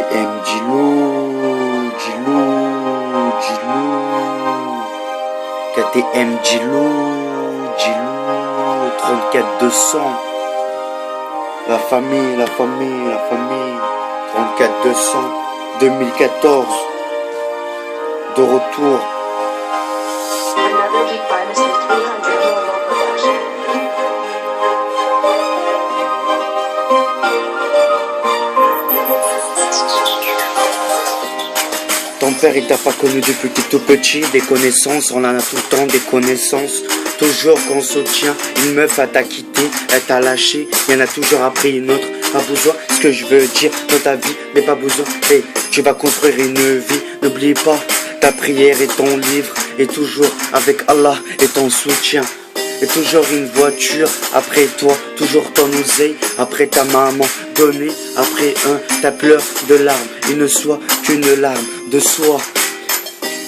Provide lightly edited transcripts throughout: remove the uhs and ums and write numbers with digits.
KTM Djilou, Djilou, Djilou, KTM Djilou, Djilou, 34-200. La famille, la famille, la famille. 34-200, 2014. De retour. Another Geek Finest with 300 normal production. Ton père il t'a pas connu depuis que t'es tout petit. Des connaissances, on en a tout le temps des connaissances. Toujours qu'on se tient, une meuf a t'a quitté, elle t'a lâché, y'en a toujours appris une autre. Pas besoin, ce que je veux dire dans ta vie, mais pas besoin. Hey, tu vas construire une vie, n'oublie pas ta prière et ton livre. Et toujours avec Allah et ton soutien. Et toujours une voiture, après toi, toujours ton oseille. Après ta maman donnée, après ta pleure de larmes. Il ne soit qu'une larme de soi.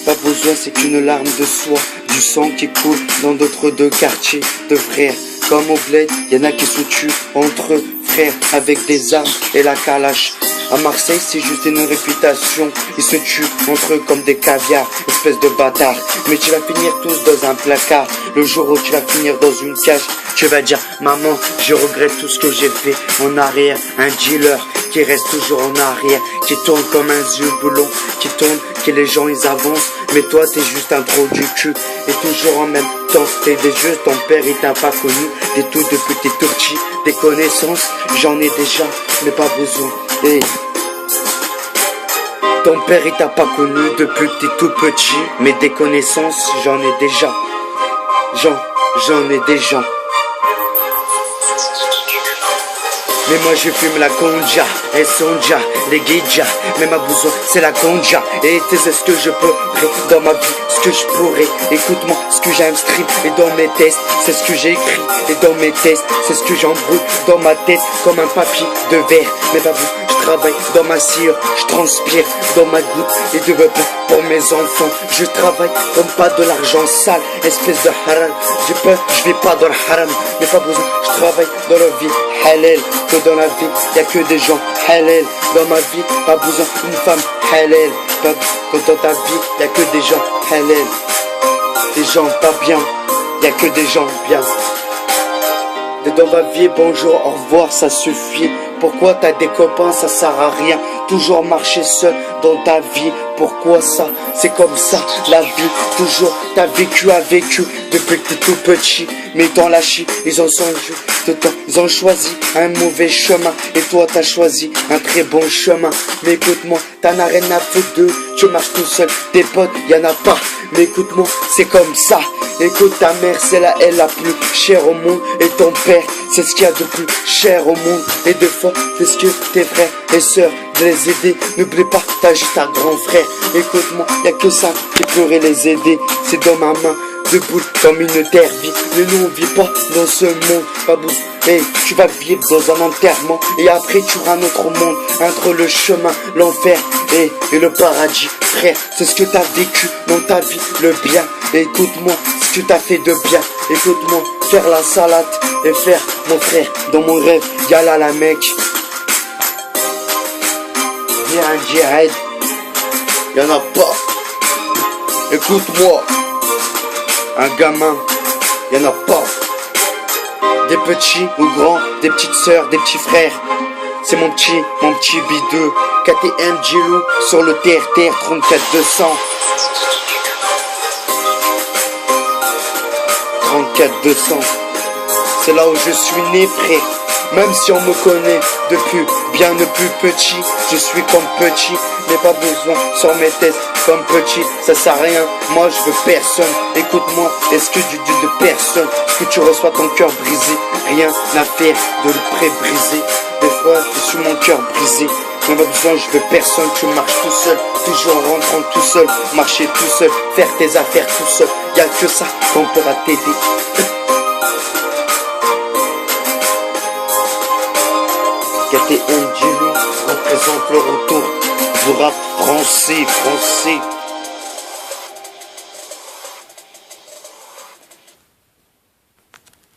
Pas besoin, c'est qu'une larme de soi. Du sang qui coule dans d'autres deux quartiers de frères. Comme au bled, y'en a qui se tuent entre eux, frères, avec des armes et la calache. À Marseille, c'est juste une réputation. Ils se tuent entre eux comme des caviars, espèce de bâtards. Mais tu vas finir tous dans un placard. Le jour où tu vas finir dans une cage, tu vas dire, maman, je regrette tout ce que j'ai fait en arrière. Un dealer qui reste toujours en arrière, qui tourne comme un yeux boulon, qui tourne, que les gens ils avancent. Mais toi, t'es juste un trou du cul. Et toujours en même temps, t'es des jeux, ton père il t'a pas connu. Des tout depuis tes tout petits, des connaissances, j'en ai déjà, mais pas besoin. Hey. Ton père il t'a pas connu depuis que t'es tout petit, mais des connaissances j'en ai déjà. J'en ai déjà. Mais moi je fume la conja, et sonja, les guidja. Mais ma besoin c'est la conja. Et c'est ce que je peux dans ma vie, ce que je pourrais. Écoute-moi, ce que j'aime strip. Et dans mes tests, c'est ce que j'écris. Et dans mes tests, c'est ce que j'embrouille dans ma tête. Comme un papier de verre. Mais pas vous, je travaille dans ma cire. Je transpire dans ma goutte. Et de veux pour mes enfants. Je travaille comme pas de l'argent sale. Espèce de haram. J'ai peur, je vais pas dans le haram. Mais pas besoin, je travaille dans la vie halal. Que dans la vie, y'a que des gens halal. Dans ma vie, pas besoin d'une femme halal. Que dans ta vie, y'a que des gens halal. Des gens pas bien, y'a que des gens bien. Dans ma vie, bonjour, au revoir, ça suffit. Pourquoi t'as des copains, ça sert à rien. Toujours marcher seul dans ta vie. Pourquoi ça? C'est comme ça, la vie. Toujours, t'as vécu, depuis que t'es tout petit. Mais t'en lâché, ils ont choisi un mauvais chemin. Et toi, t'as choisi un très bon chemin. Mais écoute-moi, t'en as rien à foutre d'eux. Tu marches tout seul, tes potes, y'en a pas. Mais écoute-moi, c'est comme ça. Écoute, ta mère, c'est elle la plus chère au monde. Et ton père, c'est ce qu'il y a de plus cher au monde. Et deux fois, c'est ce que tes frères et sœurs de les aider. N'oublie pas, t'as juste un grand frère. Écoute-moi, y'a que ça qui pourrait les aider. C'est dans ma main, debout comme une terre vie. Mais nous on vit pas dans ce monde, pas besoin. Hey, tu vas vivre dans un enterrement. Et après tu auras un autre monde. Entre le chemin, l'enfer et le paradis. Frère, c'est ce que t'as vécu dans ta vie, le bien. Écoute-moi, ce que t'as fait de bien. Écoute-moi, faire la salade et faire, mon frère, dans mon rêve, y'a la mec. Viens un djihad, y'en a pas. Écoute-moi, un gamin, y'en a pas. Des petits ou grands, des petites sœurs, des petits frères. C'est mon petit bideux. KTM Djilou sur le TRTR 34-200. 34-200. C'est là où je suis né, frère. Même si on me connaît depuis bien le plus petit, je suis comme petit, mais pas besoin sur mes tests comme petit, ça sert à rien, moi je veux personne. Écoute-moi, est-ce que du de personne, que tu reçois ton cœur brisé, rien à faire de le pré-briser. Des fois je suis mon cœur brisé, mais pas besoin, je veux personne, tu marches tout seul, toujours en rentrant tout seul, marcher tout seul, faire tes affaires tout seul, y'a que ça qu'on pourra t'aider. KTM Djilou représente le retour du rap français.